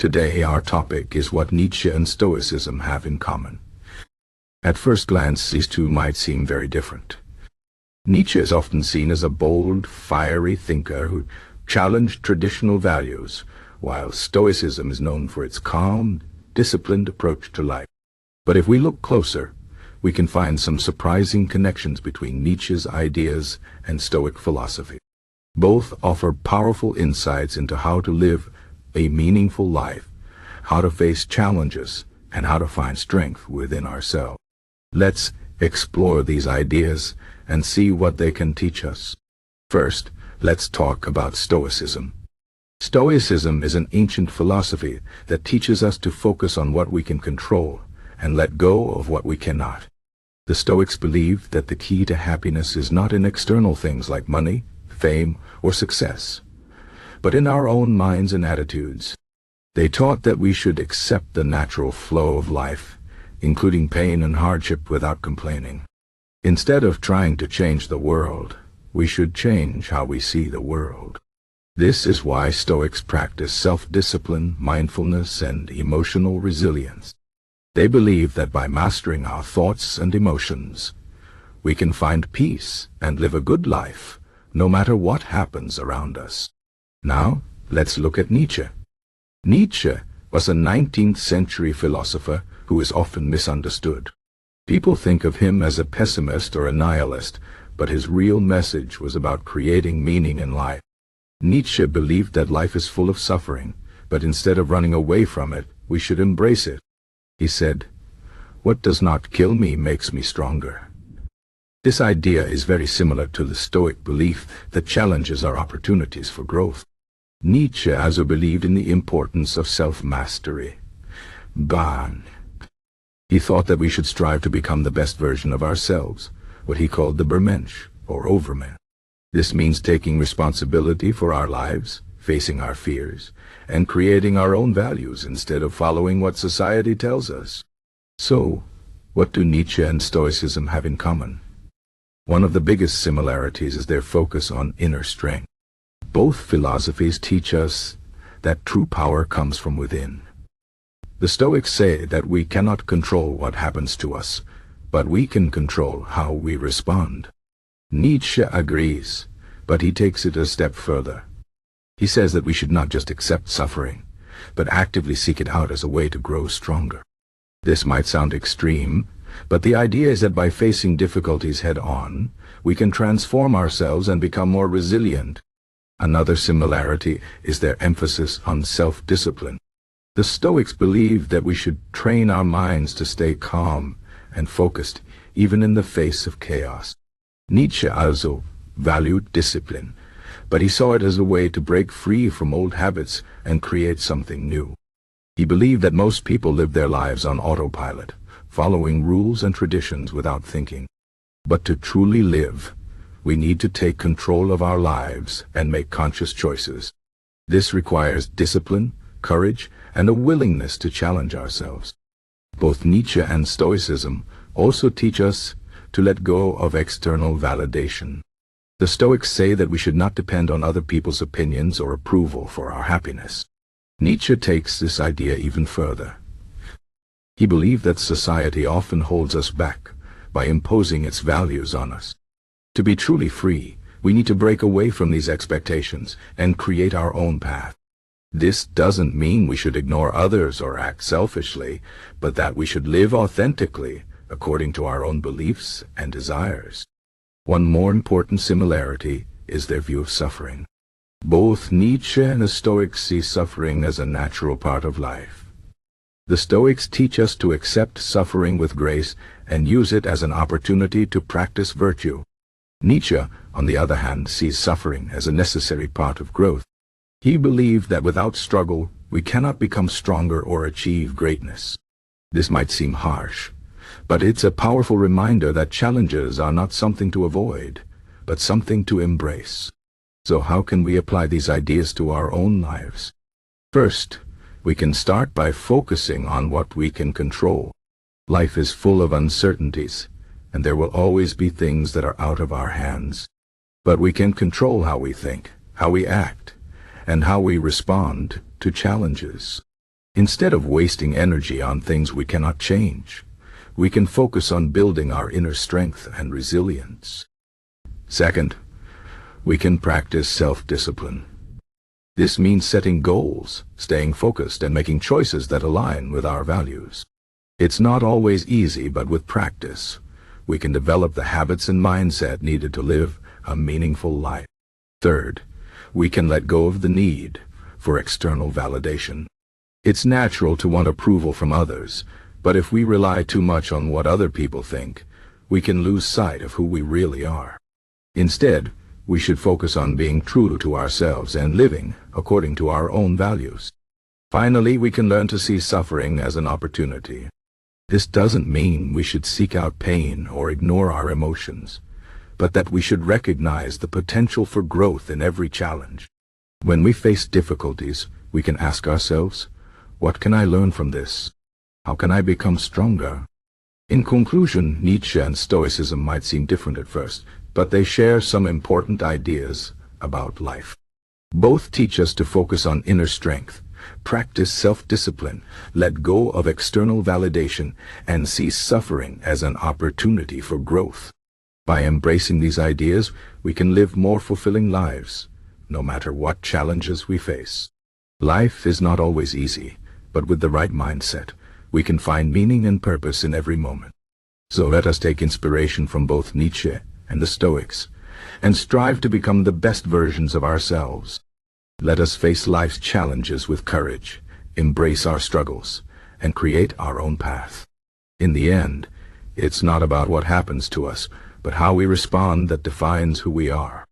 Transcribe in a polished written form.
Today our topic is what Nietzsche and Stoicism have in common. At first glance, these two might seem very different. Nietzsche is often seen as a bold, fiery thinker who challenged traditional values, while Stoicism is known for its calm, disciplined approach to life. But if we look closer, we can find some surprising connections between Nietzsche's ideas and Stoic philosophy. Both offer powerful insights into how to live a meaningful life, how to face challenges, and how to find strength within ourselves. Let's explore these ideas and see what they can teach us. First, let's talk about Stoicism. Stoicism is an ancient philosophy that teaches us to focus on what we can control and let go of what we cannot. The Stoics believed that the key to happiness is not in external things like money, fame, or success, but in our own minds and attitudes. They taught that we should accept the natural flow of life, including pain and hardship, without complaining. Instead of trying to change the world, we should change how we see the world. This is why Stoics practice self-discipline, mindfulness, and emotional resilience. They believe that by mastering our thoughts and emotions, we can find peace and live a good life, no matter what happens around us. Now, let's look at Nietzsche. Nietzsche was a 19th century philosopher who is often misunderstood. People think of him as a pessimist or a nihilist, but his real message was about creating meaning in life. Nietzsche believed that life is full of suffering, but instead of running away from it, we should embrace it. He said, "What does not kill me makes me stronger." This idea is very similar to the Stoic belief that challenges are opportunities for growth. Nietzsche also believed in the importance of self-mastery. He thought that we should strive to become the best version of ourselves, what he called the Übermensch, or overman. This means taking responsibility for our lives, facing our fears, and creating our own values instead of following what society tells us. So, what do Nietzsche and Stoicism have in common? One of the biggest similarities is their focus on inner strength. Both philosophies teach us that true power comes from within. The Stoics say that we cannot control what happens to us, but we can control how we respond. Nietzsche agrees, but he takes it a step further. He says that we should not just accept suffering, but actively seek it out as a way to grow stronger. This might sound extreme, but the idea is that by facing difficulties head-on, we can transform ourselves and become more resilient. Another similarity is their emphasis on self-discipline. The Stoics believe that we should train our minds to stay calm and focused, even in the face of chaos. Nietzsche also valued discipline, but he saw it as a way to break free from old habits and create something new. He believed that most people live their lives on autopilot, following rules and traditions without thinking. But to truly live, we need to take control of our lives and make conscious choices. This requires discipline, courage, and a willingness to challenge ourselves. Both Nietzsche and Stoicism also teach us to let go of external validation. The Stoics say that we should not depend on other people's opinions or approval for our happiness. Nietzsche takes this idea even further. He believed that society often holds us back by imposing its values on us. To be truly free, we need to break away from these expectations and create our own path. This doesn't mean we should ignore others or act selfishly, but that we should live authentically according to our own beliefs and desires. One more important similarity is their view of suffering. Both Nietzsche and the Stoics see suffering as a natural part of life. The Stoics teach us to accept suffering with grace and use it as an opportunity to practice virtue. Nietzsche, on the other hand, sees suffering as a necessary part of growth. He believed that without struggle, we cannot become stronger or achieve greatness. This might seem harsh, but it's a powerful reminder that challenges are not something to avoid, but something to embrace. So how can we apply these ideas to our own lives? First, we can start by focusing on what we can control. Life is full of uncertainties, and there will always be things that are out of our hands. But we can control how we think, how we act, and how we respond to challenges. Instead of wasting energy on things we cannot change, we can focus on building our inner strength and resilience. Second, we can practice self-discipline. This means setting goals, staying focused, and making choices that align with our values. It's not always easy, but with practice, we can develop the habits and mindset needed to live a meaningful life. Third, we can let go of the need for external validation. It's natural to want approval from others, but if we rely too much on what other people think, we can lose sight of who we really are. Instead, we should focus on being true to ourselves and living according to our own values. Finally, we can learn to see suffering as an opportunity. This doesn't mean we should seek out pain or ignore our emotions, but that we should recognize the potential for growth in every challenge. When we face difficulties, we can ask ourselves, what can I learn from this? How can I become stronger? In conclusion, Nietzsche and Stoicism might seem different at first, but they share some important ideas about life. Both teach us to focus on inner strength, practice self-discipline, let go of external validation, and see suffering as an opportunity for growth. By embracing these ideas, we can live more fulfilling lives, no matter what challenges we face. Life is not always easy, but with the right mindset, we can find meaning and purpose in every moment. So let us take inspiration from both Nietzsche and the Stoics, and strive to become the best versions of ourselves. Let us face life's challenges with courage, embrace our struggles, and create our own path. In the end, it's not about what happens to us, but how we respond that defines who we are.